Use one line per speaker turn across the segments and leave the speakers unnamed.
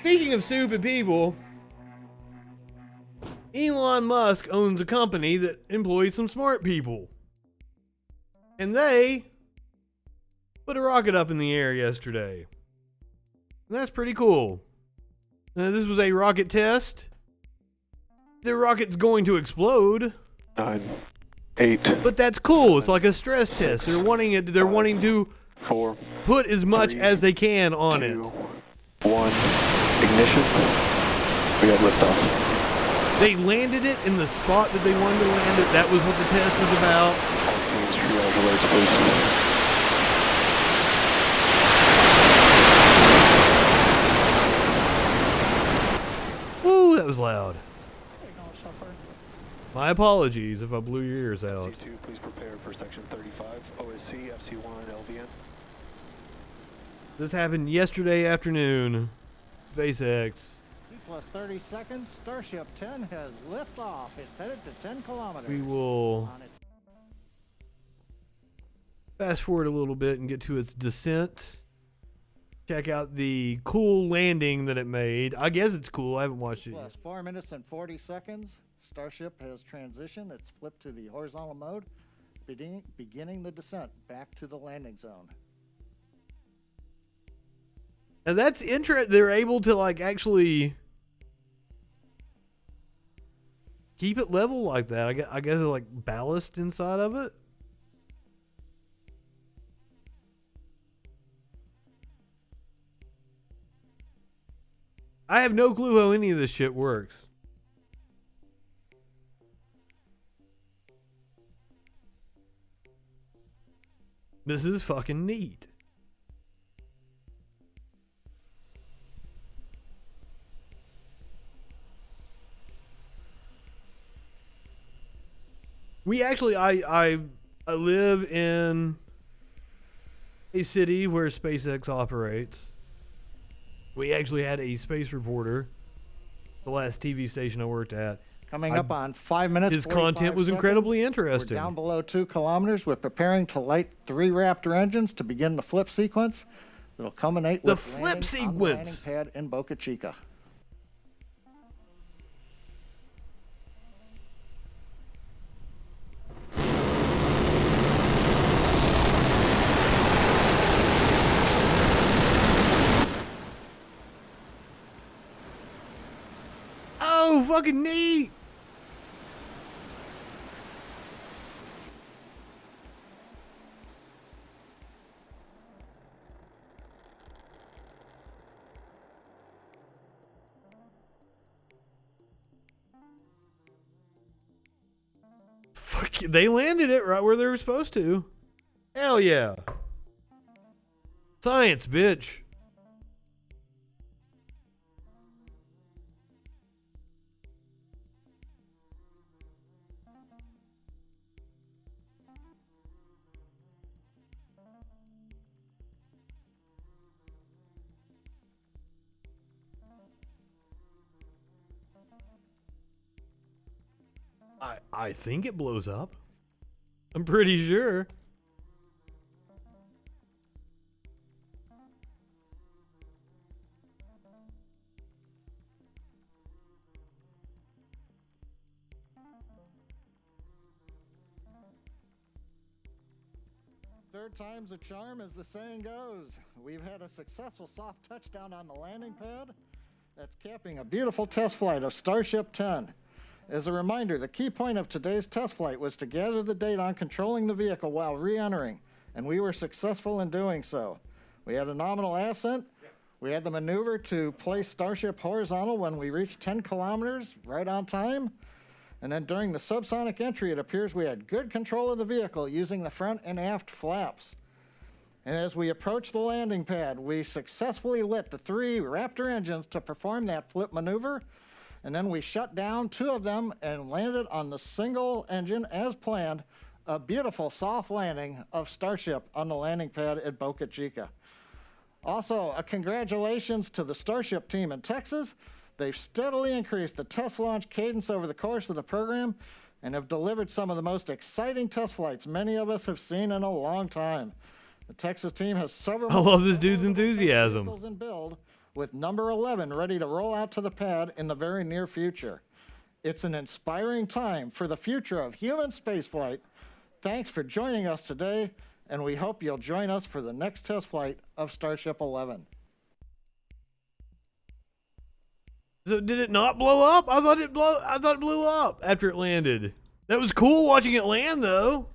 Speaking of stupid people, Elon Musk owns a company that employs some smart people. And they put a rocket up in the air yesterday. And that's pretty cool. Now, this was a rocket test. The rocket's going to explode.
9, 8.
But that's cool. It's like a stress test. They're wanting to
4,
put as much
3,
as they can on
2,
it.
1. Ignition. We got liftoff.
They landed it in the spot that they wanted to land it. That was what the test was about.
All teams, triage alerts, please.
Woo, that was loud. My apologies if I blew your ears out.
C2, please prepare for section 35, OSC, FC1, LVN.
This happened yesterday afternoon. SpaceX.
Plus 30 seconds, Starship 10 has liftoff. It's headed to 10 kilometers.
We will fast forward a little bit and get to its descent. Check out the cool landing that it made. I guess it's cool. I haven't watched it
Plus
yet.
4 minutes and 40 seconds. Starship has transitioned. It's flipped to the horizontal mode, beginning the descent back to the landing zone.
And that's interesting. They're able to actually keep it level like that. I guess it's ballast inside of it. I have no clue how any of this shit works. This is fucking neat. We actually, I live in a city where SpaceX operates. We actually had a space reporter, the last TV station I worked at.
Coming up on 5 minutes.
His content was incredibly interesting.
We're down below 2 kilometers. We're preparing to light 3 Raptor engines to begin the flip sequence. It'll culminate with
flip
landing
sequence
on the landing pad in Boca Chica.
Oh, fucking neat! Fuck, they landed it right where they were supposed to. Hell yeah. Science, bitch. I think it blows up. I'm pretty sure.
Third time's a charm, as the saying goes. We've had a successful soft touchdown on the landing pad. That's capping a beautiful test flight of Starship 10. As a reminder, the key point of today's test flight was to gather the data on controlling the vehicle while re-entering, and we were successful in doing so. We had a nominal ascent. We had the maneuver to place Starship horizontal when we reached 10 kilometers, right on time. And then during the subsonic entry, it appears we had good control of the vehicle using the front and aft flaps. And as we approached the landing pad, we successfully lit the 3 Raptor engines to perform that flip maneuver. And then we shut down 2 of them and landed on the single engine as planned, a beautiful soft landing of Starship on the landing pad at Boca Chica. Also, a congratulations to the Starship team in Texas. They've steadily increased the test launch cadence over the course of the program and have delivered some of the most exciting test flights many of us have seen in a long time. The Texas team has several.
I love this dude's enthusiasm.
vehicles in build, with number 11 ready to roll out to the pad in the very near future. It's an inspiring time for the future of human spaceflight. Thanks for joining us today, and we hope you'll join us for the next test flight of Starship 11.
So did it not blow up? I thought it blew up after it landed. That was cool watching it land though.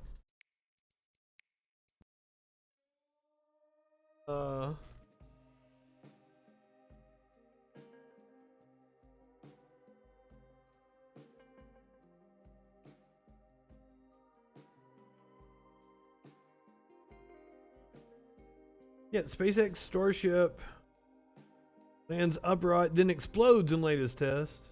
Yeah, SpaceX Starship lands upright, then explodes in latest test.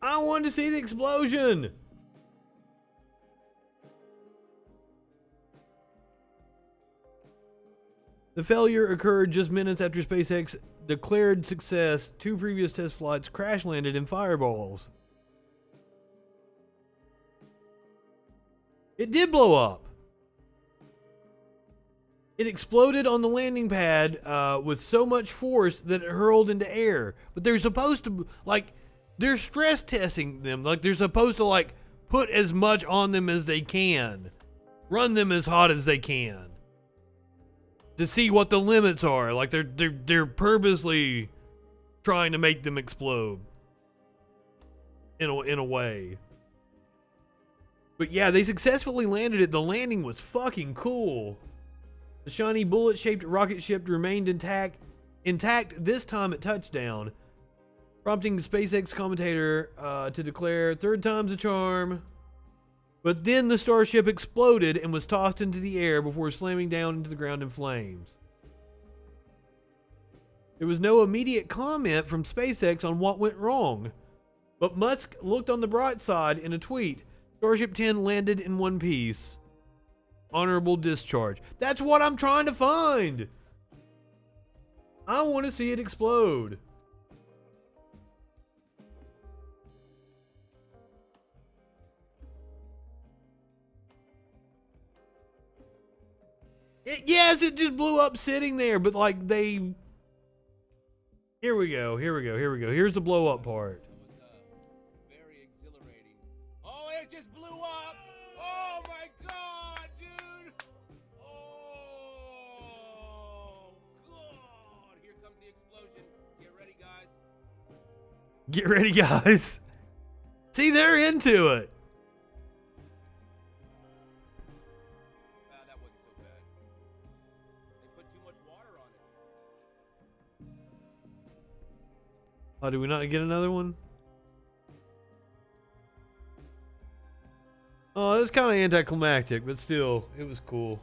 I wanted to see the explosion. The failure occurred just minutes after SpaceX declared success. 2 previous test flights crash landed in fireballs. It did blow up. It exploded on the landing pad with so much force that it hurled into air. But they're supposed to, like, they're stress testing them. Like, they're supposed to, like, put as much on them as they can. Run them as hot as they can. To see what the limits are. Like, they're purposely trying to make them explode. In a way. But yeah, they successfully landed it. The landing was fucking cool. The shiny bullet-shaped rocket ship remained intact this time at touchdown, prompting the SpaceX commentator to declare, "Third time's a charm." But then the Starship exploded and was tossed into the air before slamming down into the ground in flames. There was no immediate comment from SpaceX on what went wrong, but Musk looked on the bright side in a tweet. Starship 10 landed in one piece. Honorable discharge. That's what I'm trying to find. I want to see it explode. Yes, it just blew up sitting there, but like they... Here we go. Here's the blow up part.
It just blew up! Oh my god, dude! Oh god! Here comes the explosion. Get ready, guys.
Get ready, guys. See, they're into it.
That wasn't so bad. They put too much water on it.
Oh, did we not get another one? Oh, that's kind of anticlimactic, but still, it was cool.